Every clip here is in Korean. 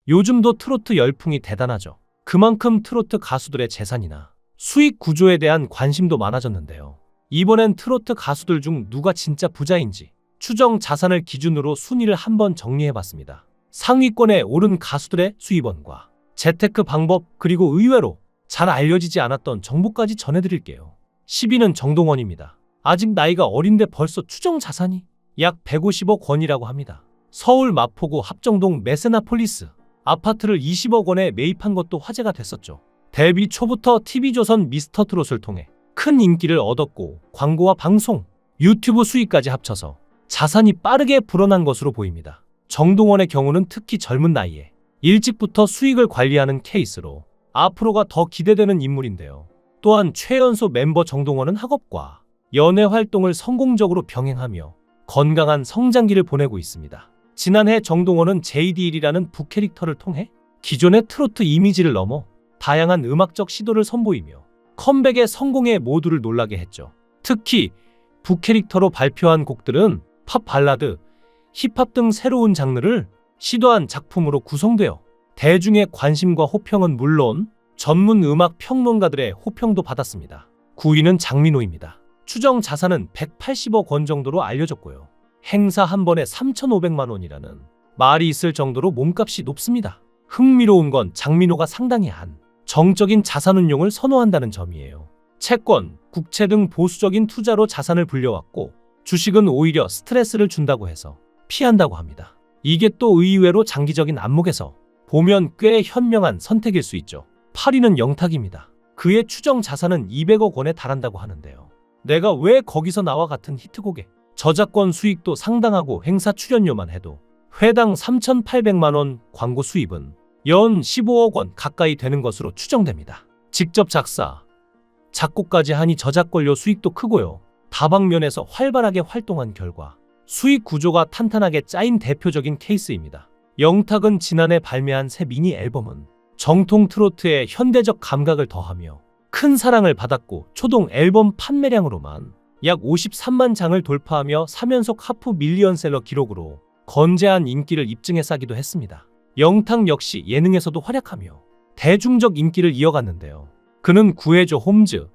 요즘도 트로트 열풍이 대단하죠. 그만큼 트로트 가수들의 재산이나 수익 구조에 대한 관심도 많아졌는데요. 이번엔 트로트 가수들 중 누가 진짜 부자인지 추정 자산을 기준으로 순위를 한번 정리해봤습니다. 상위권에 오른 가수들의 수입원과 재테크 방법, 그리고 의외로 잘 알려지지 않았던 정보까지 전해드릴게요. 10위는 정동원입니다. 아직 나이가 어린데 벌써 추정 자산이 약 150억 원이라고 합니다. 서울 마포구 합정동 메세나폴리스 아파트를 20억 원에 매입한 것도 화제가 됐었죠. 데뷔 초부터 TV조선 미스터트롯을 통해 큰 인기를 얻었고 광고와 방송, 유튜브 수익까지 합쳐서 자산이 빠르게 불어난 것으로 보입니다. 정동원의 경우는 특히 젊은 나이에 일찍부터 수익을 관리하는 케이스로 앞으로가 더 기대되는 인물인데요. 또한 최연소 멤버 정동원은 학업과 연애 활동을 성공적으로 병행하며 건강한 성장기를 보내고 있습니다. 지난해 정동원은 JD1이라는 부캐릭터를 통해 기존의 트로트 이미지를 넘어 다양한 음악적 시도를 선보이며 컴백의 성공에 모두를 놀라게 했죠. 특히 부캐릭터로 발표한 곡들은 팝 발라드, 힙합 등 새로운 장르를 시도한 작품으로 구성되어 대중의 관심과 호평은 물론 전문 음악 평론가들의 호평도 받았습니다. 9위는 장민호입니다. 추정 자산은 180억 원 정도로 알려졌고요. 행사 한 번에 3,500만 원이라는 말이 있을 정도로 몸값이 높습니다. 흥미로운 건 장민호가 상당히 정적인 자산 운용을 선호한다는 점이에요. 채권, 국채 등 보수적인 투자로 자산을 불려왔고 주식은 오히려 스트레스를 준다고 해서 피한다고 합니다. 이게 또 의외로 장기적인 안목에서 보면 꽤 현명한 선택일 수 있죠. 8위는 영탁입니다. 그의 추정 자산은 200억 원에 달한다고 하는데요. 내가 왜 거기서 나와 같은 히트곡에 저작권 수익도 상당하고 행사 출연료만 해도 회당 3,800만 원, 광고 수입은 연 15억 원 가까이 되는 것으로 추정됩니다. 직접 작사, 작곡까지 하니 저작권료 수익도 크고요. 다방면에서 활발하게 활동한 결과 수익 구조가 탄탄하게 짜인 대표적인 케이스입니다. 영탁은 지난해 발매한 새 미니 앨범은 정통 트로트의 현대적 감각을 더하며 큰 사랑을 받았고 초동 앨범 판매량으로만 약 53만 장을 돌파하며 3연속 하프 밀리언셀러 기록으로 건재한 인기를 입증해싸기도 했습니다. 영탁 역시 예능에서도 활약하며 대중적 인기를 이어갔는데요. 그는 구해줘 홈즈,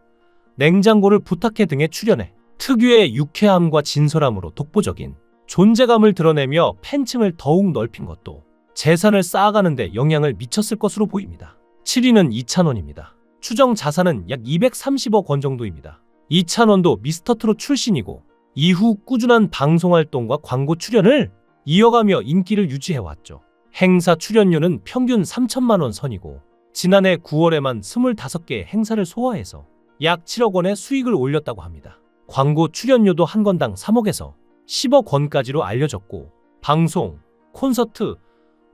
냉장고를 부탁해 등에 출연해 특유의 유쾌함과 진솔함으로 독보적인 존재감을 드러내며 팬층을 더욱 넓힌 것도 재산을 쌓아가는 데 영향을 미쳤을 것으로 보입니다. 7위는 이찬원입니다. 추정 자산은 약 230억 원 정도입니다. 이찬원도 미스터트롯 출신이고 이후 꾸준한 방송활동과 광고 출연을 이어가며 인기를 유지해왔죠. 행사 출연료는 평균 3천만 원 선이고 지난해 9월에만 25개의 행사를 소화해서 약 7억 원의 수익을 올렸다고 합니다. 광고 출연료도 한 건당 3억에서 10억 원까지로 알려졌고 방송, 콘서트,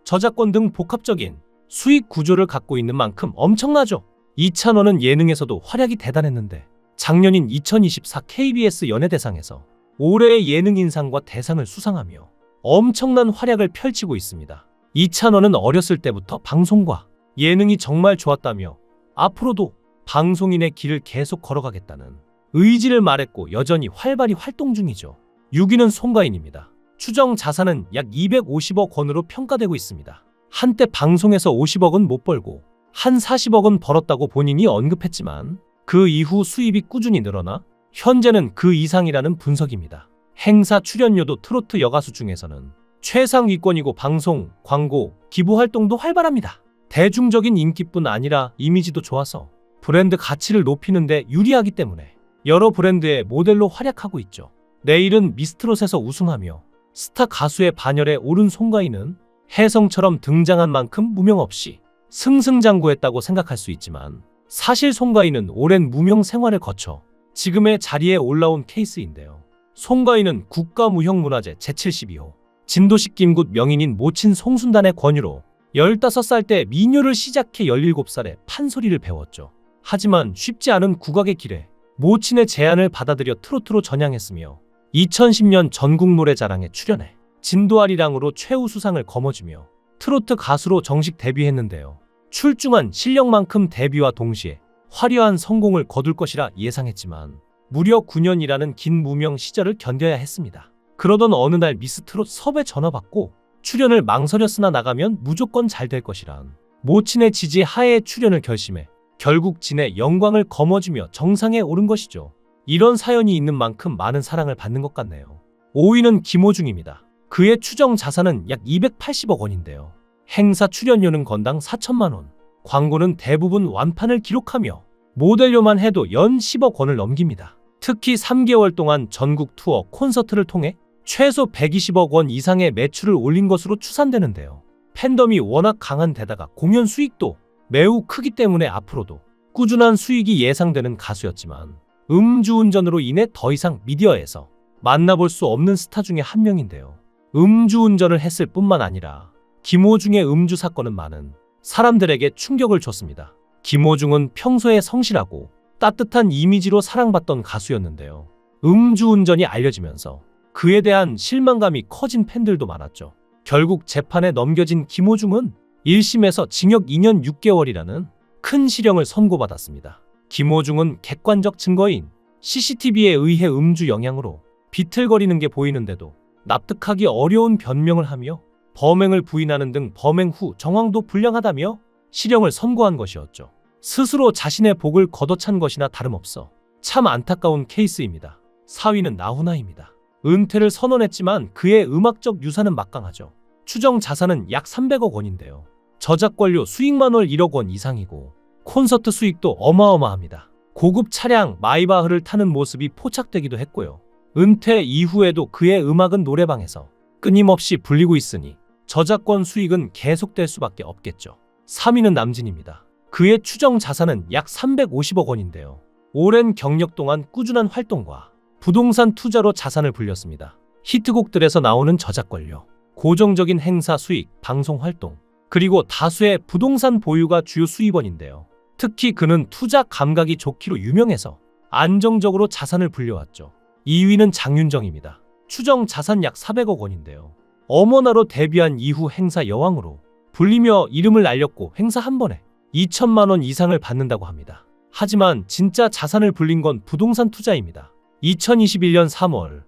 저작권 등 복합적인 수익 구조를 갖고 있는 만큼 엄청나죠. 이찬원은 예능에서도 활약이 대단했는데 작년인 2024 KBS 연예대상에서 올해의 예능인상과 대상을 수상하며 엄청난 활약을 펼치고 있습니다. 이찬원은 어렸을 때부터 방송과 예능이 정말 좋았다며 앞으로도 방송인의 길을 계속 걸어가겠다는 의지를 말했고 여전히 활발히 활동 중이죠. 6위는 송가인입니다. 추정 자산은 약 250억 원으로 평가되고 있습니다. 한때 방송에서 50억은 못 벌고 한 40억은 벌었다고 본인이 언급했지만 그 이후 수입이 꾸준히 늘어나 현재는 그 이상이라는 분석입니다. 행사 출연료도 트로트 여가수 중에서는 최상위권이고 방송, 광고, 기부 활동도 활발합니다. 대중적인 인기뿐 아니라 이미지도 좋아서 브랜드 가치를 높이는 데 유리하기 때문에 여러 브랜드의 모델로 활약하고 있죠. 내일은 미스트롯에서 우승하며 스타 가수의 반열에 오른 송가인은 혜성처럼 등장한 만큼 무명 없이 승승장구했다고 생각할 수 있지만 사실 송가인은 오랜 무명 생활을 거쳐 지금의 자리에 올라온 케이스인데요. 송가인은 국가무형문화재 제72호 진도식 김굿 명인인 모친 송순단의 권유로 15살 때 민요를 시작해 17살에 판소리를 배웠죠. 하지만 쉽지 않은 국악의 길에 모친의 제안을 받아들여 트로트로 전향했으며 2010년 전국노래자랑에 출연해 진도아리랑으로 최우수상을 거머쥐며 트로트 가수로 정식 데뷔했는데요. 출중한 실력만큼 데뷔와 동시에 화려한 성공을 거둘 것이라 예상했지만 무려 9년이라는 긴 무명 시절을 견뎌야 했습니다. 그러던 어느 날 미스트롯 섭외 전화 받고 출연을 망설였으나 나가면 무조건 잘 될 것이란 모친의 지지 하에 출연을 결심해 결국 진의 영광을 거머쥐며 정상에 오른 것이죠. 이런 사연이 있는 만큼 많은 사랑을 받는 것 같네요. 5위는 김호중입니다. 그의 추정 자산은 약 280억 원인데요. 행사 출연료는 건당 4천만 원, 광고는 대부분 완판을 기록하며 모델료만 해도 연 10억 원을 넘깁니다. 특히 3개월 동안 전국 투어 콘서트를 통해 최소 120억 원 이상의 매출을 올린 것으로 추산되는데요. 팬덤이 워낙 강한 데다가 공연 수익도 매우 크기 때문에 앞으로도 꾸준한 수익이 예상되는 가수였지만 음주운전으로 인해 더 이상 미디어에서 만나볼 수 없는 스타 중에 한 명인데요. 음주운전을 했을 뿐만 아니라 김호중의 음주 사건은 많은 사람들에게 충격을 줬습니다. 김호중은 평소에 성실하고 따뜻한 이미지로 사랑받던 가수였는데요. 음주운전이 알려지면서 그에 대한 실망감이 커진 팬들도 많았죠. 결국 재판에 넘겨진 김호중은 1심에서 징역 2년 6개월이라는 큰 실형을 선고받았습니다. 김호중은 객관적 증거인 CCTV에 의해 음주 영향으로 비틀거리는 게 보이는데도 납득하기 어려운 변명을 하며 범행을 부인하는 등 범행 후 정황도 불량하다며 실형을 선고한 것이었죠. 스스로 자신의 복을 걷어찬 것이나 다름없어 참 안타까운 케이스입니다. 4위는 나훈아입니다. 은퇴를 선언했지만 그의 음악적 유산은 막강하죠. 추정 자산은 약 300억 원인데요. 저작권료 수익만 월 1억 원 이상이고 콘서트 수익도 어마어마합니다. 고급 차량 마이바흐를 타는 모습이 포착되기도 했고요. 은퇴 이후에도 그의 음악은 노래방에서 끊임없이 불리고 있으니 저작권 수익은 계속될 수밖에 없겠죠. 3위는 남진입니다. 그의 추정 자산은 약 350억 원인데요. 오랜 경력 동안 꾸준한 활동과 부동산 투자로 자산을 불렸습니다. 히트곡들에서 나오는 저작권료, 고정적인 행사 수익, 방송 활동, 그리고 다수의 부동산 보유가 주요 수입원인데요. 특히 그는 투자 감각이 좋기로 유명해서 안정적으로 자산을 불려왔죠. 2위는 장윤정입니다. 추정 자산 약 400억 원인데요. 어머나로 데뷔한 이후 행사 여왕으로 불리며 이름을 날렸고 행사 한 번에 2천만 원 이상을 받는다고 합니다. 하지만 진짜 자산을 불린 건 부동산 투자입니다. 2021년 3월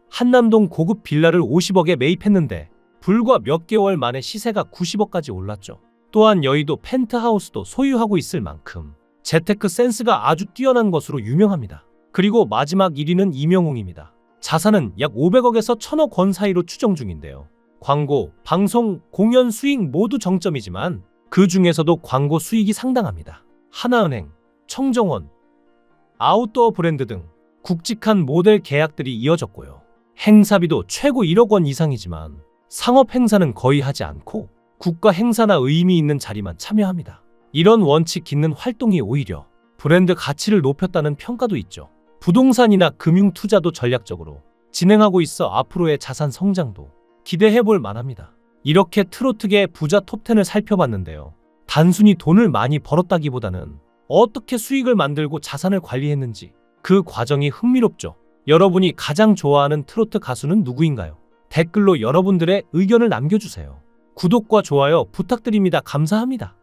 한남동 고급 빌라를 50억에 매입했는데 불과 몇 개월 만에 시세가 90억까지 올랐죠. 또한 여의도 펜트하우스도 소유하고 있을 만큼 재테크 센스가 아주 뛰어난 것으로 유명합니다. 그리고 마지막 1위는 이명웅입니다. 자산은 약 500억에서 1000억 원 사이로 추정 중인데요. 광고, 방송, 공연 수익 모두 정점이지만 그 중에서도 광고 수익이 상당합니다. 하나은행, 청정원, 아웃도어 브랜드 등 굵직한 모델 계약들이 이어졌고요. 행사비도 최고 1억 원 이상이지만 상업 행사는 거의 하지 않고 국가 행사나 의미 있는 자리만 참여합니다. 이런 원칙 있는 활동이 오히려 브랜드 가치를 높였다는 평가도 있죠. 부동산이나 금융 투자도 전략적으로 진행하고 있어 앞으로의 자산 성장도 기대해볼 만합니다. 이렇게 트로트계 부자 톱10을 살펴봤는데요. 단순히 돈을 많이 벌었다기보다는 어떻게 수익을 만들고 자산을 관리했는지 그 과정이 흥미롭죠. 여러분이 가장 좋아하는 트로트 가수는 누구인가요? 댓글로 여러분들의 의견을 남겨주세요. 구독과 좋아요 부탁드립니다. 감사합니다.